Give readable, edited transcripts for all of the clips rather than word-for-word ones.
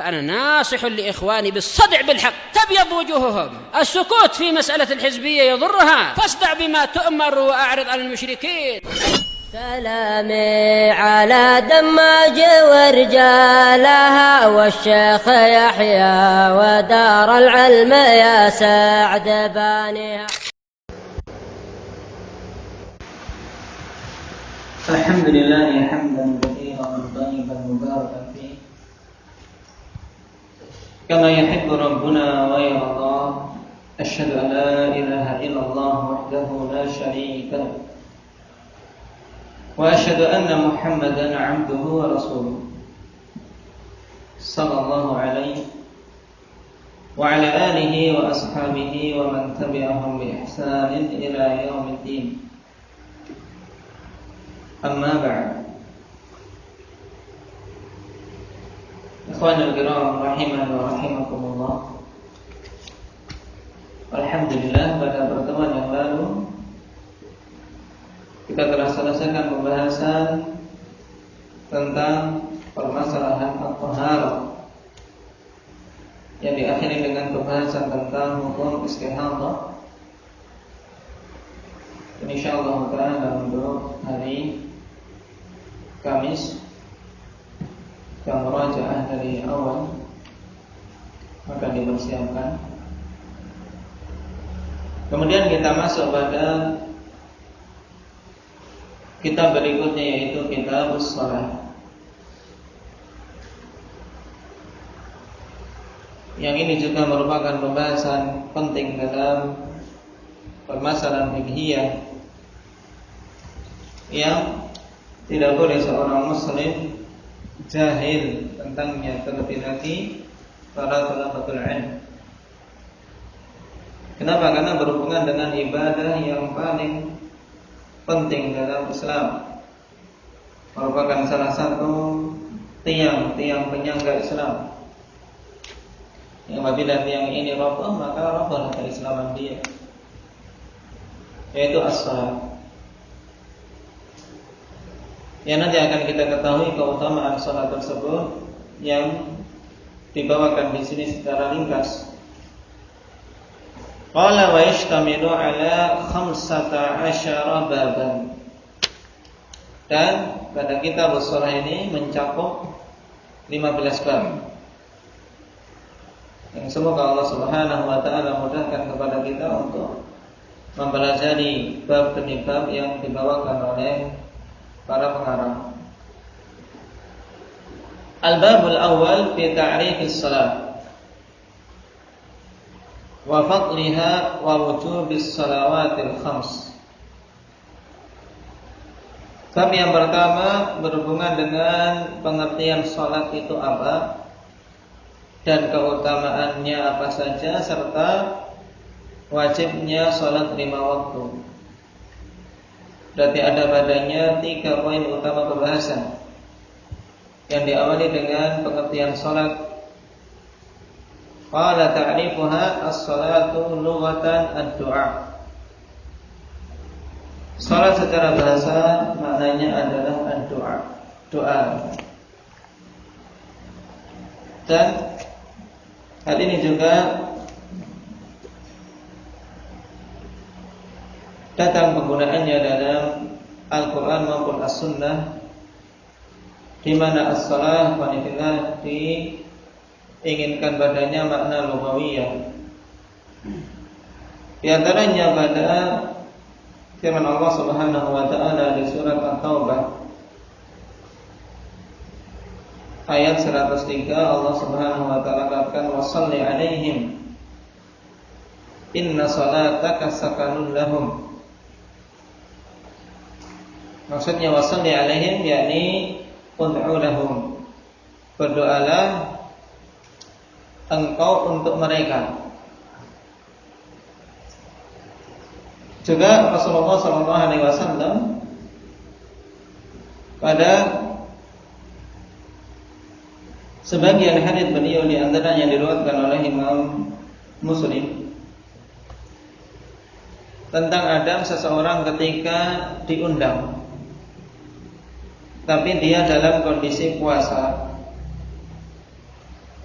فأنا ناصح لإخواني بالصدع بالحق تبيض وجوههم. السكوت في مسألة الحزبية يضرها، فاصدع بما تؤمر وأعرض عن المشركين. سلامي على دماج ورجالها والشيخ يحيى ودار العلم يا سعد بانيها. الحمد لله حمدا كثيرا طيبا مباركا فيه كما يحب ربنا ويرضى. أشهد أن لا إله إلا الله وحده لا شريك له وأشهد أن محمدا عبده ورسوله صلى الله عليه وعلى آله وأصحابه ومن تبعهم بإحسان إلى يوم الدين. أما بعد. Ikhwanul kiram rahimani wa rahimakumullah. Alhamdulillah, pada pertemuan yang lalu kita telah selesaikan pembahasan tentang permasalahan at-taharah yang diakhiri dengan pembahasan tentang hukum istihadah. Insyaallah ta'ala untuk hari Kamis kita murajaah dari awal maka dipersiapkan. Kemudian kita masuk pada kitab berikutnya, yaitu kitab shalah. Yang ini juga merupakan pembahasan penting dalam permasalahan fiqhiyah yang tidak boleh seorang muslim jahil tentangnya, terlebih lagi para thalabatul ilm. Kenapa? Karena berhubungan dengan ibadah yang paling penting dalam Islam, merupakan salah satu tiang-tiang penyangga Islam. Yang apabila tiang ini roboh, maka robohlah keislaman dia, yaitu as-salat. Yang nanti akan kita ketahui keutamaan salat tersebut yang dibawakan di sini secara ringkas. Qala wa yashtamilu ala 15 baban. Dan pada kitab shalah ini mencakup 15 bab. Yang semoga Allah Subhanahu wa taala mudahkan kepada kita untuk mempelajari bab demi bab yang dibawakan oleh para pengarang. Al-babul awal fi ta'rifis salat wa fadliha wa wujubis salawatil khams. Bab yang pertama berhubungan dengan pengertian salat itu apa dan keutamaannya apa saja, serta wajibnya salat 5 waktu. Berarti ada padanya 3 poin utama pembahasan yang diawali dengan pengertian salat. Qala ta'rifuha as-salatu lughatan ad-du'a. Salat secara bahasa maknanya adalah ad-du'a, doa. Dan hal ini juga datang penggunaannya dalam Al-Quran maupun As-Sunnah, di mana as-salah wanita diinginkan padanya makna lughawiyah. Di antaranya pada firman Allah Subhanahu wa taala di surat At-Taubah ayat 103, Allah Subhanahu wa taala katakan washalli alaihim inna salataka sakanun lahum. Maksudnya washalli alaihim yakni ud'u lahum, berdoalah engkau untuk mereka. Juga Rasulullah SAW pada sebagian hadits beliau, di antaranya diriwayatkan oleh Imam Muslim, tentang adab seseorang ketika diundang tapi dia dalam kondisi puasa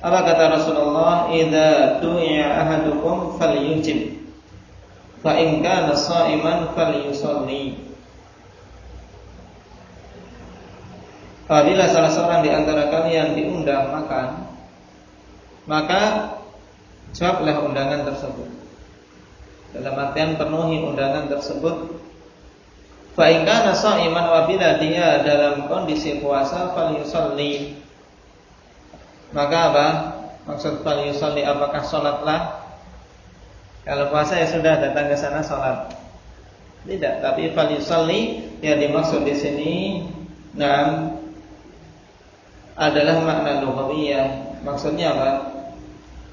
Apa kata Rasulullah? Idza du'iya ahadukum falyujib, fa in kana sha'iman falyusalli. Apabila salah seorang di antara kalian diundang makan, maka jawablah undangan tersebut. Dalam artian penuhi undangan tersebut. Fa in kana sha'iman, apabila dia dalam kondisi puasa, falyusalli. Maka apa? Maksud falyusalli, apakah salatlah? Kalau puasa ya sudah datang ke sana salat. Tidak, tapi falyusalli yang dimaksud di sini adalah makna lughawiyah. Maksudnya apa?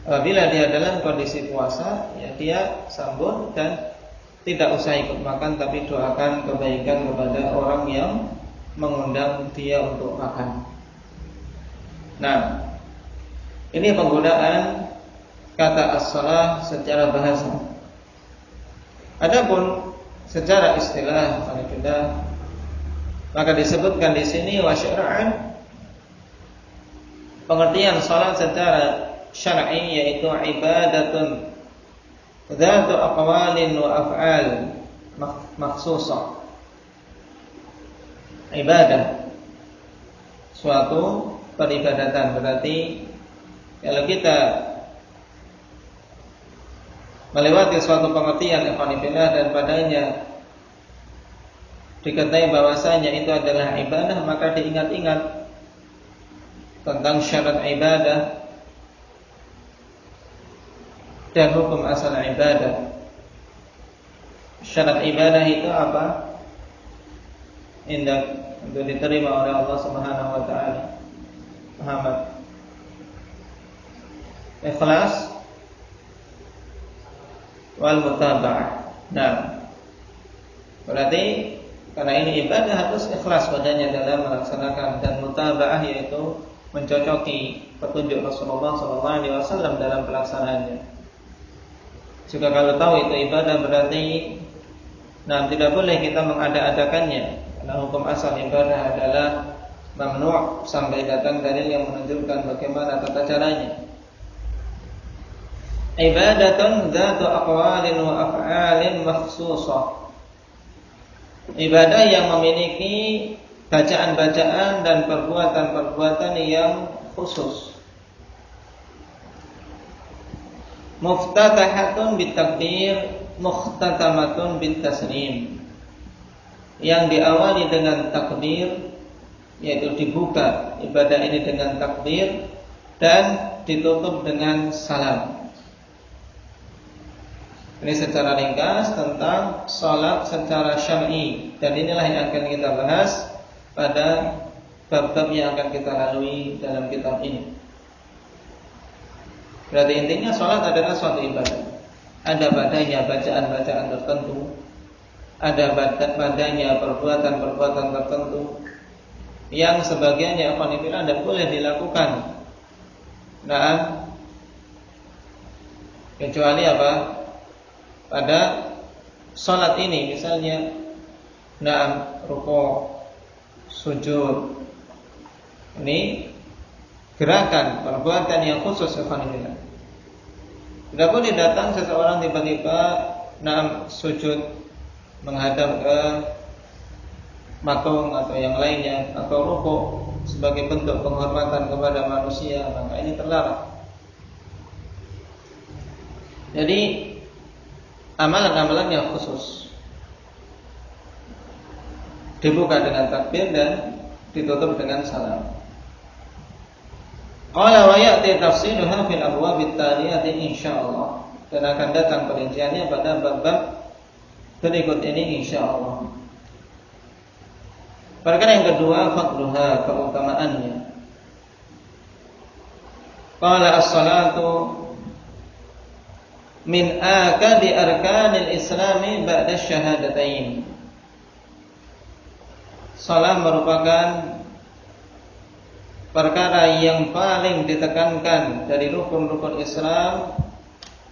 Apabila dia dalam kondisi puasa, ya dia sambut dan tidak usah ikut makan, tapi doakan kebaikan kepada orang yang mengundang dia untuk makan. Nah, ini penggunaan kata as-shalah secara bahasa. Adapun secara istilah, maka disebutkan di sini wa syar'an, pengertian salat secara syar'i yaitu ibadatun dzatu aqwalin wa af'al makhsusah. Ibadah, suatu peribadatan. Berarti kalau kita melewati suatu pengertian ikhwanifillah dan padanya diketahui bahwasanya itu adalah ibadah, maka diingat-ingat tentang syarat ibadah dan hukum asal ibadah. Syarat ibadah itu apa? Indah untuk diterima oleh Allah Subhanahu wa taala. Muhammad. Ikhlas wal mutaba'ah. Nah, berarti karena ini ibadah harus ikhlas padanya dalam melaksanakan, dan mutaba'ah yaitu mencocoki petunjuk Rasulullah SAW dalam pelaksanaannya. Juga kalau tahu itu ibadah berarti tidak boleh kita mengada-adakannya, karena hukum asal ibadah adalah mamnu' sampai datang dalil yang menunjukkan bagaimana tata caranya. Ibadatun dzatu aqwalin wa af'alin makhsusah. Ibadah yang memiliki bacaan-bacaan dan perbuatan-perbuatan yang khusus. Muftatahatun bitakbir, mukhtatamatun bitaslim. Yang diawali dengan takbir, yaitu dibuka ibadah ini dengan takbir, dan ditutup dengan salam. Ini secara ringkas tentang salat secara syar'i, dan inilah yang akan kita bahas pada bab-bab yang akan kita lalui dalam kitab ini. Berarti intinya salat adalah suatu ibadah. Ada padanya bacaan-bacaan tertentu, ada padanya perbuatan-perbuatan tertentu yang sebagiannya tidak boleh dilakukan. Nah, kecuali apa? Pada salat ini misalnya rukuk, sujud. Ini gerakan perbuatan yang khusus ikhwanillah. Tidak boleh datang seseorang tiba-tiba sujud menghadap ke matung atau yang lainnya, atau rukuk sebagai bentuk penghormatan kepada manusia, maka ini terlarang. Jadi amalan-amalan yang khusus dibuka dengan takbir dan ditutup dengan salam. Qala wa ya'ti tafsiluha fil abwab at-taliyati insyaallah. Dan akan datang perinciannya pada bab-bab berikut ini insyaallah. Perkara yang kedua, fadluha, keutamaannya. Qala as-salatu min akadi arkanil islami ba'da syahadatain. Salat merupakan perkara yang paling ditekankan dari rukun-rukun Islam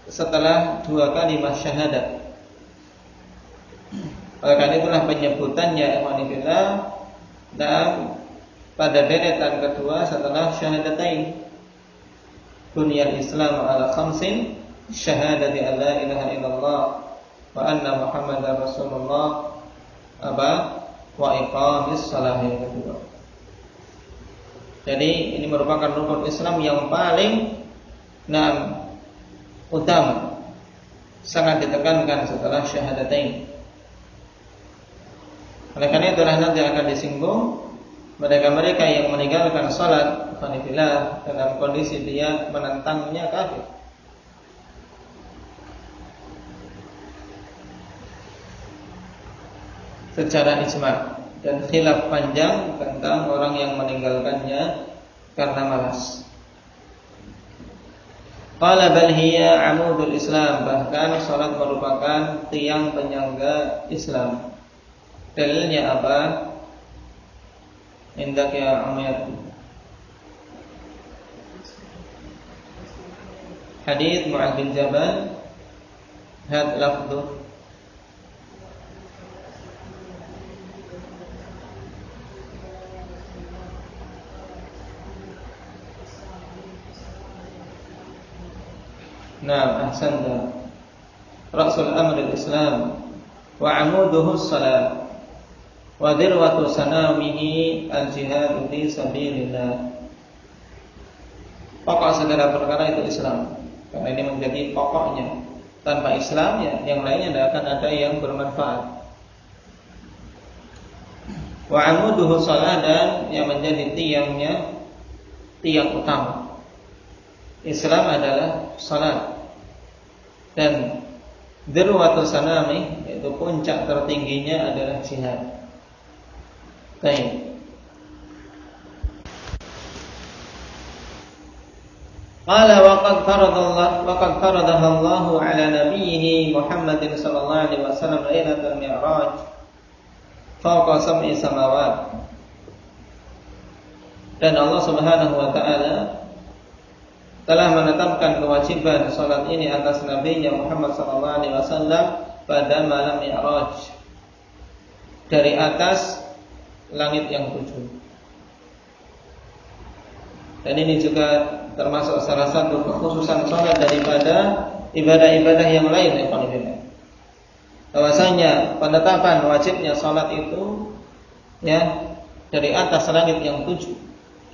setelah dua kalimat syahadat. Oleh karena itulah penyebutannya ikhwanillah dan pada deretan kedua setelah syahadatain. Bunyal Islam ala khamsin, syahadati an la ilaha illallah wa anna Muhammadar Rasulullah wa iqamis shalah yang kedua. Jadi ini merupakan rukun Islam yang paling utama, sangat ditekankan setelah syahadatain. Oleh karena itulah nanti akan disinggung mereka-mereka yang meninggalkan salat dalam kondisi dia menentangnya kafir. Secara ijma' dan khilaf panjang tentang orang yang meninggalkannya karena malas. Qala bal hiya 'amudul Islam, bahkan salat merupakan tiang penyangga Islam. Dalilnya apa? Indak ya Umar. Hadits Mu'adz bin Jabal, had lafdhu. Naam, ahsanta. Ra'sul amri al-Islam wa 'amuduhu as-salat wa dirwatu sanamihi al-jihad fi sabilillah. Pokok segala perkara itu Islam, karena ini menjadi pokoknya. Tanpa Islam ya, yang lainnya tidak akan ada yang bermanfaat. Wa 'amuduhu as-salat, dan yang menjadi tiang utama Islam adalah salat, dan dirwatu sanami, yaitu puncak tertingginya adalah jihad. Baik. Qala waqad faradaha Allahu ala nabiyhi Muhammadin sallallahu alaihi wasallam lailatul mi'raj fawqa sab'i samawat. Dan Allah Subhanahu wa taala telah menetapkan kewajiban salat ini atas nabinya Muhammad sallallahu alaihi wasallam pada malam Mi'raj dari atas langit yang 7. Dan ini juga termasuk salah satu kekhususan salat daripada ibadah-ibadah yang lain, ya Pak. Bahwasanya penetapan wajibnya salat itu ya dari atas langit yang 7.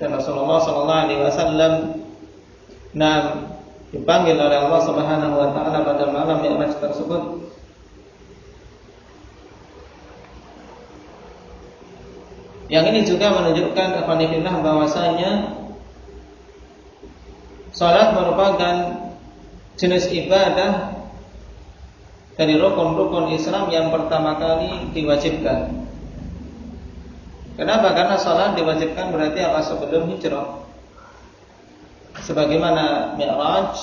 Dan Rasulullah sallallahu alaihi wasallam dipanggil oleh Allah Subhanahu wa taala pada malam Mi'raj tersebut. Yang ini juga menunjukkan kepada bahwasanya salat merupakan jenis ibadah dari rukun-rukun Islam yang pertama kali diwajibkan. Kenapa? Karena salat diwajibkan berarti apa? Sebelum hijrah. Sebagaimana Mi'raj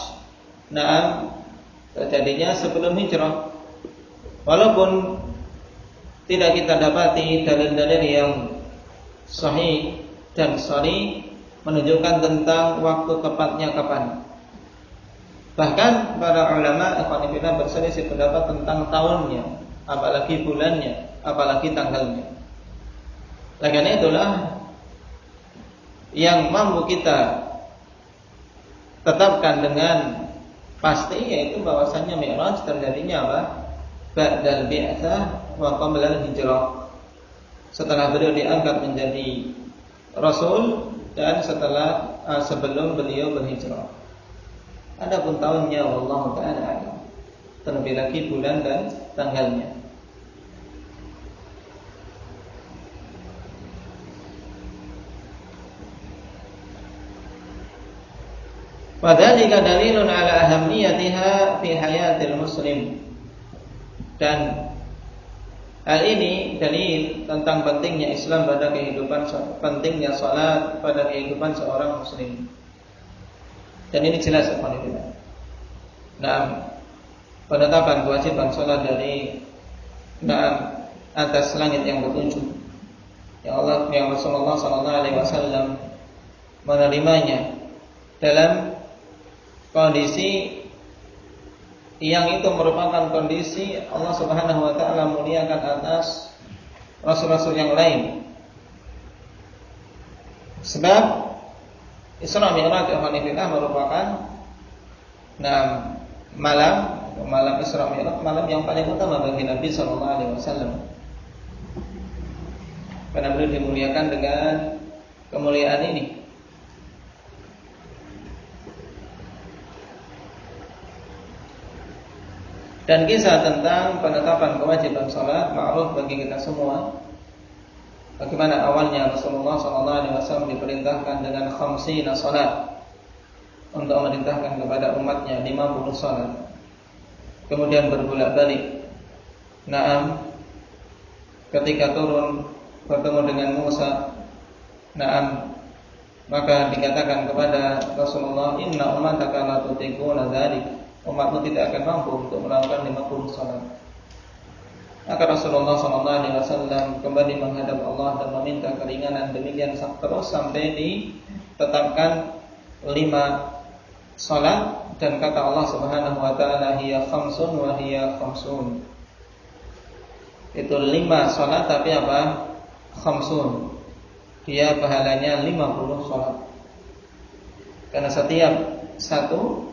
terjadinya sebelum hijrah. Walaupun tidak kita dapati dalil-dalil yang sahih dan sharih menunjukkan tentang waktu tepatnya kapan. Bahkan para ulama ikhwanifillah berselisih pendapat tentang tahunnya, apalagi bulannya, apalagi tanggalnya. Karena itulah yang mampu kita tetapkan dengan pasti, yaitu bahwasanya Mi'raj terjadinya apa? Ba'dal bi'tsah wa qabla al-hijrah. Setelah beliau diangkat menjadi rasul dan sebelum beliau berhijrah. Adapun tahunnya wallahu ta'ala a'lam. Terlebih lagi bulan dan tanggalnya. Wadzalika dalilun ala ahammiyatiha fi hayatil muslim. Dan hal ini dalil tentang pentingnya Islam pada kehidupan, pentingnya salat pada kehidupan seorang muslim. Dan ini jelas alhamdulillah. Penetapan kewajiban salat dari atas langit yang ketujuh. Ya Allah, ya Rasulullah sallallahu alaihi wasallam menerimanya dalam kondisi yang itu merupakan kondisi Allah Subhanahu wa taala muliakan atas rasul-rasul yang lain. Sebab Isra Mi'raj merupakan malam Isra Mi'raj, malam yang paling utama bagi Nabi sallallahu alaihi wasallam. Karena beliau dimuliakan dengan kemuliaan ini. Dan kisah tentang penetapan kewajiban salat ma'ruf bagi kita semua. Bagaimana awalnya Rasulullah SAW diperintahkan dengan 50 salat, untuk memerintahkan kepada umatnya 50 salat. Kemudian berbolak-balik. Ketika turun bertemu dengan Musa, maka dikatakan kepada Rasulullah, inna ummataka la tutiquna dzalik. Umatmu tidak akan mampu untuk melakukan 50 salat. Maka Rasulullah SAW kembali menghadap Allah dan meminta keringanan, demikian terus sampai ditetapkan 5 salat. Dan kata Allah Subhanahu wa taala, hiya khamsun wa hiya khamsun. Itu 5 salat tapi apa? Khamsun. Dia pahalanya 50 salat. Karena setiap satu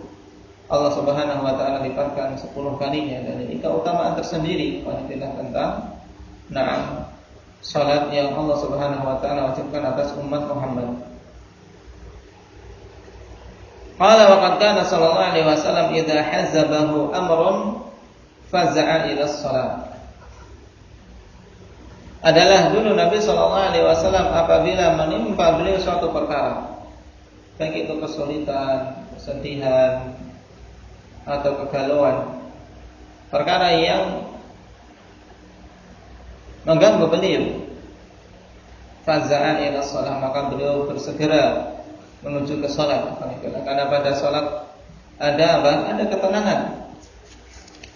Allah Subhanahu wa taala lipatkan 10 kalinya, dan ini keutamaan tersendiri tentang salat yang Allah Subhanahu wa taala wajibkan atas umat Muhammad. Qala wa qad kana sallallahu alaihi wasallam idza hazzabahu amrun faza'a ila shalah. Adalah dulu Nabi sallallahu alaihi wasallam apabila menimpa beliau suatu perkara, baik itu kesulitan, kesedihan, atau kegalauan, perkara yang mengganggu beliau, faza'a ila shalah, maka beliau bersegera menuju ke salat. Karena pada salat ada apa? Ada ketenangan.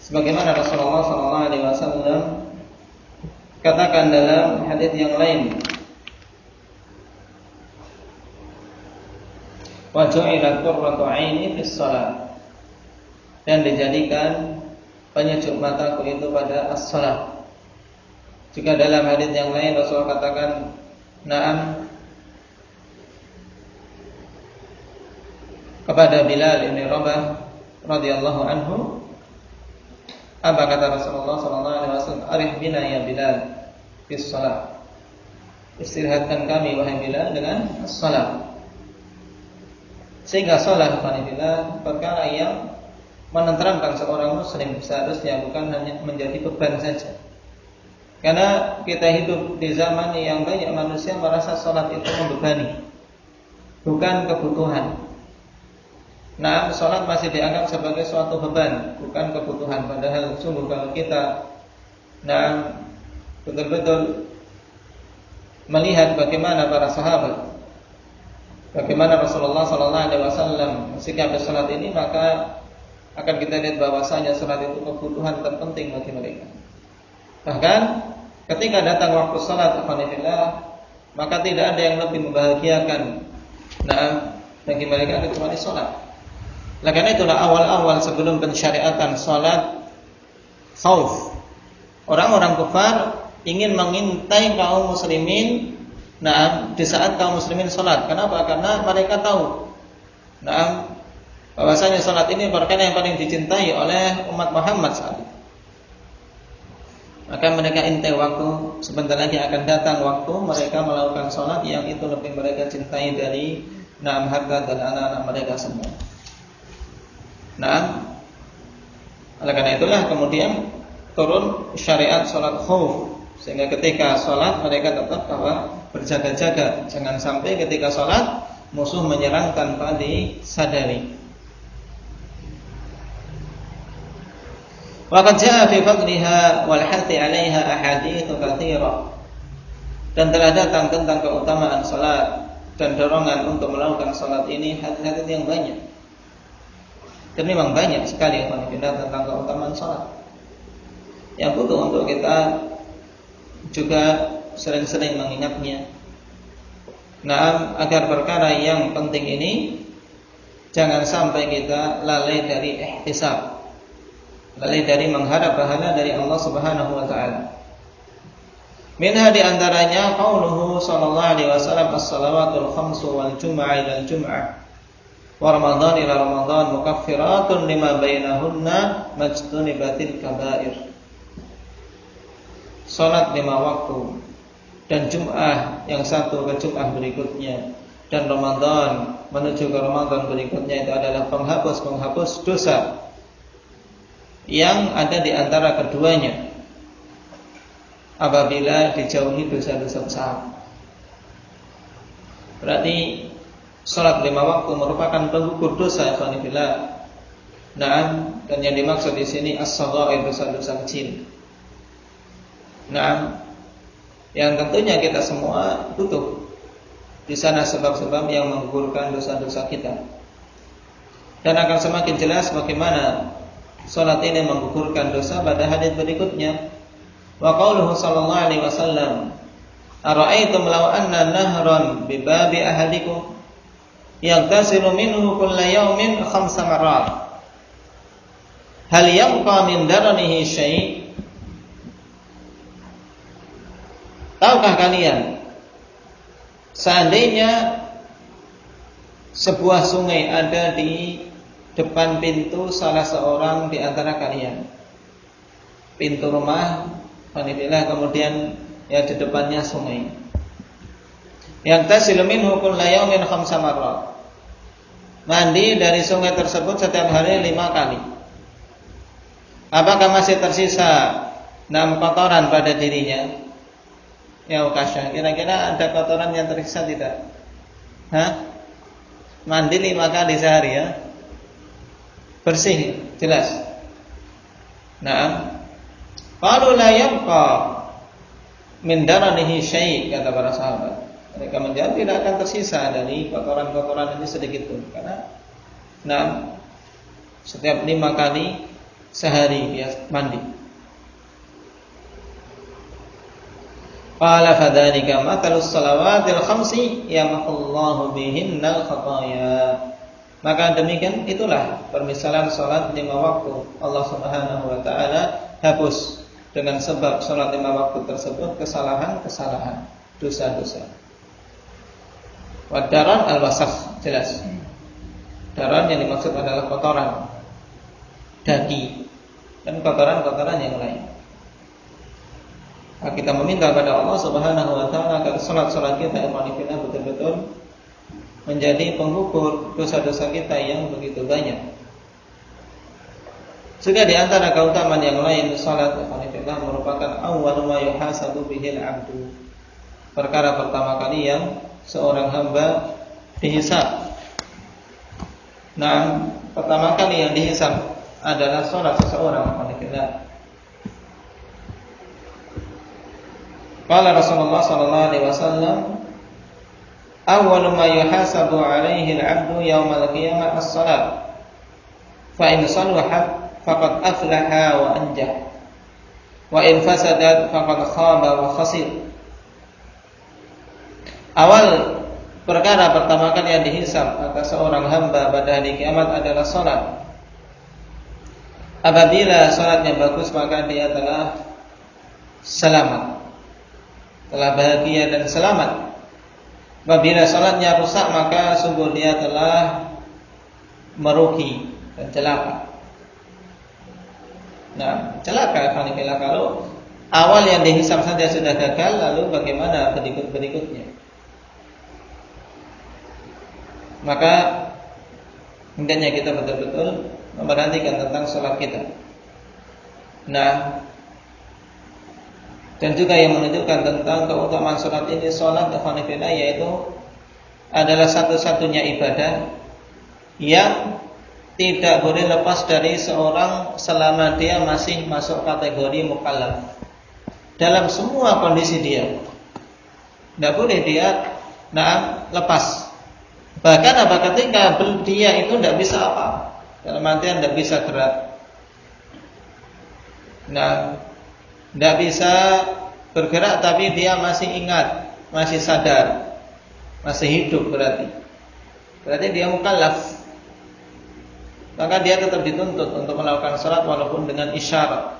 Sebagaimana Rasulullah SAW katakan dalam hadis yang lain, wa ju'ilat qurratu 'aini fis salat, dan dijadikan penyejuk mataku itu pada as-salat. Juga dalam hadis yang lain Rasulullah katakan, kepada Bilal bin Rabah radhiyallahu anhu, apa kata Rasulullah sallallahu alaihi wasallam, arih bina ya Bilal fis salat, istirahatkan kami wahai Bilal dengan as-salat. Sehingga salat perkara yang menenteramkan seorang muslim, seharusnya bukan hanya menjadi beban saja. Karena kita hidup di zaman yang banyak manusia merasa salat itu membebani, bukan kebutuhan. Salat masih dianggap sebagai suatu beban, bukan kebutuhan. Padahal sungguh kalau kita betul-betul melihat bagaimana para sahabat, bagaimana Rasulullah SAW sikap salat ini, maka akan kita lihat bahwasanya salat itu kebutuhan terpenting bagi mereka. Bahkan ketika datang waktu salat, maka tidak ada yang lebih membahagiakan bagi mereka kecuali salat. Karena itulah awal-awal sebelum pensyariatan salat khauf, orang-orang kafir ingin mengintai kaum muslimin di saat kaum muslimin salat. Kenapa? Karena mereka tahu bahwasanya salat ini perkara yang paling dicintai oleh umat Muhammad saat itu. Maka mereka intai waktu, sebentar lagi akan datang waktu mereka melakukan salat yang itu lebih mereka cintai dari harta dan anak-anak mereka semua. Oleh karena itulah kemudian turun syariat salat khauf, sehingga ketika salat mereka tetap berjaga-jaga, jangan sampai ketika salat musuh menyerang tanpa disadari. Wa qad jaa fi fadliha wal hathi 'alaiha ahadits katsira. Dan telah datang tentang keutamaan salat dan dorongan untuk melakukan salat ini hadis-hadis yang banyak. Dan memang banyak sekali tentang keutamaan salat, yang butuh untuk kita juga sering-sering mengingatnya. Agar perkara yang penting ini jangan sampai kita lalai dari ihtisab, lalai dari mengharap pahala dari Allah Subhanahu wa taala. Minha di antaranya qauluhu sallallahu alaihi wasallam as-salawatul khamsu wal jum'ah ila al-jum'ah wa ramadan ila ramadan mukaffiratun lima bainahunna majtunibatil kaba'ir. Salat 5 waktu dan Jum'ah yang satu ke Jum'ah berikutnya dan Ramadan menuju ke Ramadan berikutnya itu adalah penghapus dosa yang ada di antara keduanya apabila dijauhi dosa-dosa besar. Berarti salat 5 waktu merupakan penggugur dosa ikhwanillah. Naam, dan yang dimaksud di sini as-saghair, dosa-dosa kecil. Naam, yang tentunya kita semua butuh di sana sebab-sebab yang menggugurkan dosa-dosa kita. Dan akan semakin jelas bagaimana salat ini menggugurkan dosa pada hadis berikutnya. Wa qauluhu sallallahu alaihi wasallam, ara'aitum law anna nahran bi babi ahadikum yaghtasilu minhu kulla yawmin 5 marrat hal yabqa min daranihi syai'. Tahukah kalian seandainya sebuah sungai ada di depan pintu salah seorang di antara kalian, pintu rumah Alhamdulillah, kemudian ya di depannya sungai. Yang tasilu minhu kulla yawmin 5 marrat. Mandi dari sungai tersebut setiap hari 5 kali. Apakah masih tersisa 6 kotoran pada dirinya? Ya Ukasha, kira-kira ada kotoran yang tersisa tidak? Mandi 5 kali sehari ya. Bersih, jelas. Nah, qalu la yabqa min daranihi syai', kata para sahabat. Mereka menjawab tidak akan tersisa dari kotoran-kotoran ini sedikit pun, karena setiap 5 kali sehari dia mandi. Qala fadzalika mathalus salawatil khamsi yamhullahu bihinnal khataya. Maka demikian itulah permisalan salat 5 waktu. Allah Subhanahu wa taala hapus dengan sebab salat 5 waktu tersebut kesalahan-kesalahan, dosa-dosa. Wa daran al-wasakh, jelas. Daran yang dimaksud adalah kotoran, daging dan kotoran-kotoran yang lain. Nah, kita meminta kepada Allah Subhanahu wa taala agar salat-salat kita betul-betul menjadi penggugur dosa-dosa kita yang begitu banyak. Juga di antara keutamaan yang lain, salat merupakan awwal ma yuhasabu bihil 'abdu. Perkara pertama kali yang seorang hamba dihisab. Nah, pertama kali yang dihisab adalah salat seseorang. Qala Rasulullah sallallahu alaihi wasallam, awwalu ma yuhasabu 'alaihi al-'abdu yaumal qiyamah as-salat. Fa in salahat faqad aflaha wa anjah. Wa in fasadat faqad khaba wa khasir. Awal perkara pertama kali yang dihisab atas seorang hamba pada hari kiamat adalah salat. Apabila salatnya bagus maka dia telah selamat, telah bahagia dan selamat. Apabila salatnya rusak maka sungguh dia telah merugi dan celaka. Nah, celaka kalau awal yang dihisab saja sudah gagal, lalu bagaimana berikutnya? Maka hendaknya kita betul-betul memperhatikan tentang salat kita. Nah, dan juga yang menunjukkan tentang keutamaan salat ini, salat yaitu adalah satu-satunya ibadah yang tidak boleh lepas dari seorang selama dia masih masuk kategori mukallaf. Dalam semua kondisi dia, tidak boleh dia lepas. Bahkan ketika dia itu tidak bisa apa, dalam artian tidak bisa gerak. Tidak bisa bergerak tapi dia masih ingat, masih sadar, masih hidup berarti dia mukallaf. Maka dia tetap dituntut untuk melakukan salat walaupun dengan isyarat.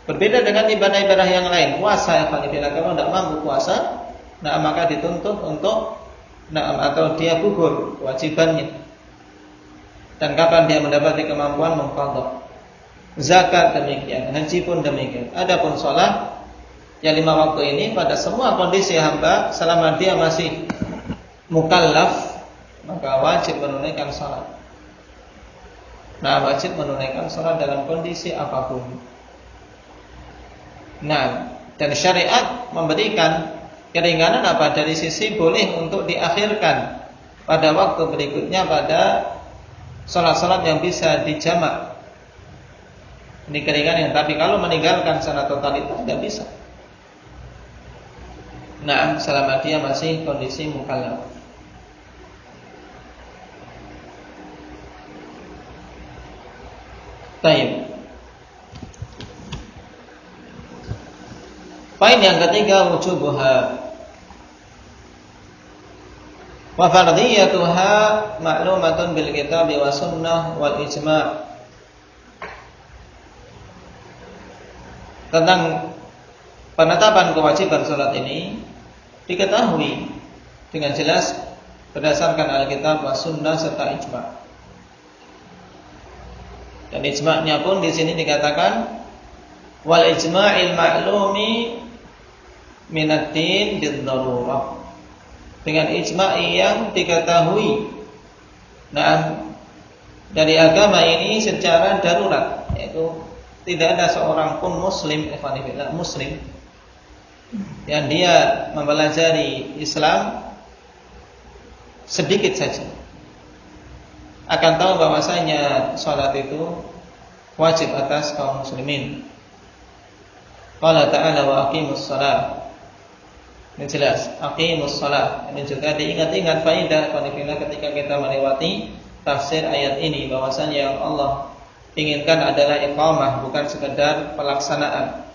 Berbeda dengan ibadah-ibadah yang lain. Puasa, kalau tidak mampu puasa, maka dituntut untuk atau dia gugur kewajibannya. Dan kapan dia mendapati kemampuan mengqadha. Zakat demikian, haji pun demikian. Adapun sholat yang 5 waktu ini pada semua kondisi hamba selama dia masih mukallaf, maka wajib menunaikan sholat. Wajib menunaikan sholat dalam kondisi apapun. Dan syariat memberikan keringanan dari sisi boleh untuk diakhirkan pada waktu berikutnya pada sholat-sholat yang bisa dijamak. Ini keringanan, tapi kalau meninggalkan secara totalitas tidak bisa. Selama dia masih kondisi mukallaf. Baik. Poin yang ketiga, wujubuha wa fardhiyatuha ma'lumatun bil kitab wa sunnah wal ijma'. Tentang penetapan kewajiban salat ini diketahui dengan jelas berdasarkan Alkitab wa sunnah serta ijma'. Dan ijma'nya pun di sini dikatakan wal ijma'il ma'lumi minad-din bid-darurah. Dengan ijma' yang diketahui dari agama ini secara darurat, yaitu tidak ada seorang pun muslim yang dia mempelajari Islam sedikit saja akan tahu bahwasanya salat itu wajib atas kaum muslimin. Qala ta'ala wa aqimus shalah. Ini jelas, aqimus shalah. Ini juga diingat-ingat faedah ketika kita melewati tafsir ayat ini, bahwasanya yang Allah inginkan adalah iqamah, bukan sekedar pelaksanaan.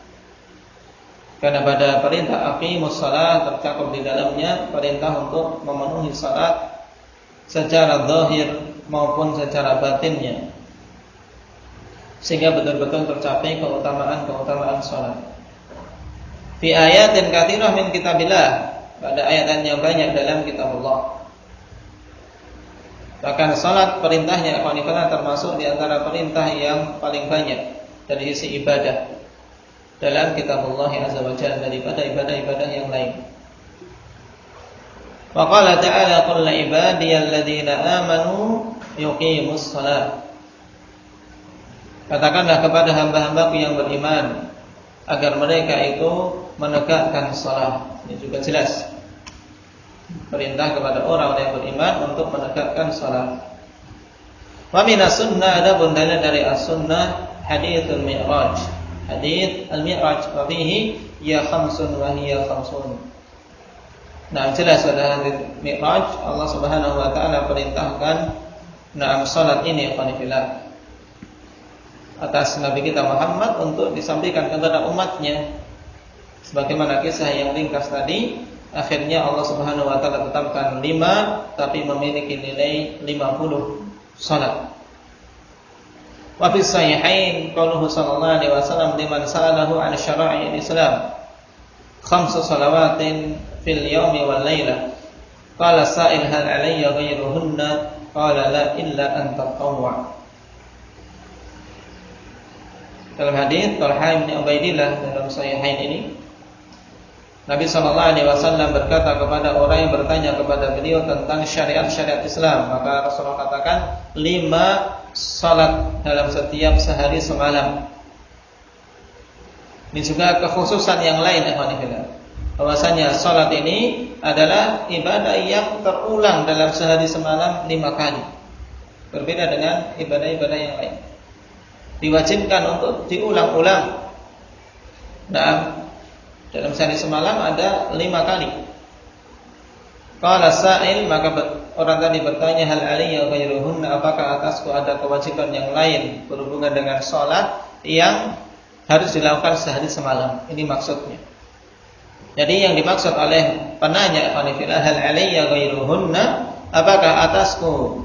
Karena pada perintah aqimus shalah tercakup di dalamnya perintah untuk memenuhi salat secara zahir maupun secara batinnya, sehingga betul-betul tercapai keutamaan salat. Fi ayatin katsirah min kitabillah, pada ayat yang banyak dalam kitab Allah. Bahkan salat perintahnya termasuk di antara perintah yang paling banyak dari sisi ibadah dalam kitab Allah Azza wa Jalla daripada ibadah-ibadah yang lain. Wa qala ta'ala qul la ibadiyalladzina amanu yuqimus shalah. Katakanlah kepada hamba-hambaku yang beriman agar mereka itu menegakkan salat. Ini juga jelas perintah kepada orang yang beriman untuk menegakkan salat. Wa minas sunnah, ada pun dalil dari as-sunnah haditsul mi'raj. Hadits al-mi'raj wa fihi ya khamsun wa hiya khamsun. Jelas pada hadits mi'raj Allah Subhanahu wa taala perintahkan salat ini qanifillah atas Nabi kita Muhammad untuk disampaikan kepada umatnya. Sebagaimana kisah yang ringkas tadi, akhirnya Allah Subhanahu wa taala tetapkan 5 tapi memiliki nilai 50 salat. Wa fi sahihain qauluhu sallallahu alaihi wasallam liman sa'alahu 'an syara'i al-Islam 5 salawatin fil yaumi wal lailah. Qala sa'il hal 'alayya ghayruhunna? Qala la illa an tatawwa. Dalam hadis Talha bin Ubaidillah dalam sahihain ini, Nabi sallallahu alaihi wasallam berkata kepada orang yang bertanya kepada beliau tentang syariat-syariat Islam, maka Rasulullah katakan 5 salat dalam setiap sehari semalam. Ini juga kekhususan yang lain bahwasanya salat ini adalah ibadah yang terulang dalam sehari semalam 5 kali. Berbeda dengan ibadah-ibadah yang lain. Diwajibkan untuk diulang-ulang. Dalam sehari semalam ada 5 kali. Qala sa'il, maka orang tadi bertanya hal aliyya ghairuhunna, apakah atasku ada kewajiban yang lain berhubungan dengan salat yang harus dilakukan sehari semalam. Ini maksudnya. Jadi yang dimaksud oleh penanya hal aliyya ghairuhunna, apakah atasku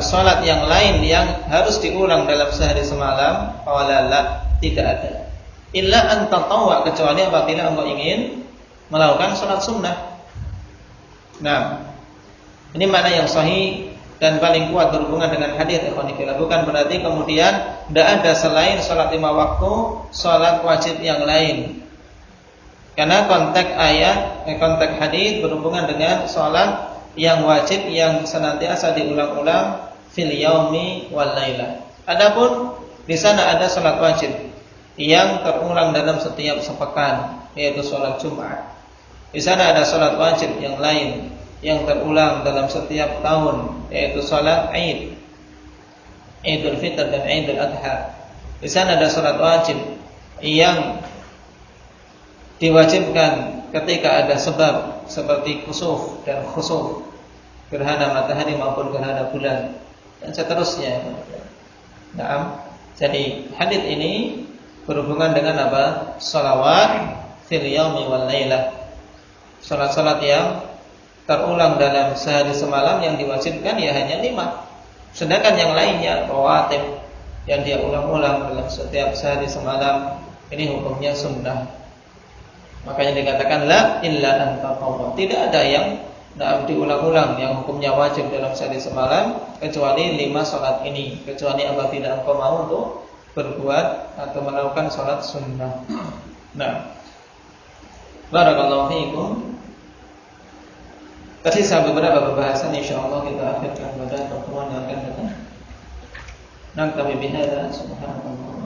salat yang lain yang harus diulang dalam sehari semalam? Qala la, tidak ada. illa an tatawwa, kecuali apabila engkau ingin melakukan salat sunnah. Nah, ini makna yang sahih dan paling kuat berhubungan dengan hadis ikhwan fillah. Bukan berarti kemudian tidak ada selain salat 5 waktu, salat wajib yang lain. Karena konteks hadis berhubungan dengan salat yang wajib yang senantiasa diulang-ulang fil yaumi wal lailah. Adapun di sana ada salat wajib yang terulang dalam setiap sepekan, yaitu salat Jumat. Di sana ada salat wajib yang lain yang terulang dalam setiap tahun, yaitu salat Id, Idul Fitr dan Idul Adha. Di sana ada salat wajib yang diwajibkan ketika ada sebab seperti kusuf dan khusuf, gerhana matahari maupun gerhana bulan, dan seterusnya. Nah, jadi hadis ini berhubungan dengan apa? Shalawat fil yaumi wal lailah. Salat-salat yang terulang dalam sehari semalam yang diwajibkan ya hanya 5. Sedangkan yang lainnya rawatib yang dia ulang-ulang dalam setiap sehari semalam, ini hukumnya sunnah. Makanya dikatakan la illa an tatawwa. Tidak ada yang diulang-ulang yang hukumnya wajib dalam sehari semalam kecuali 5 salat ini, kecuali apabila engkau mau untuk berbuat atau melakukan salat sunnah. Nah, barakallahu fiikum. Tersisa beberapa pembahasan, insyaallah kita akhirkan pada pertemuan yang akan datang. Naktabi bihadza, subhanallah.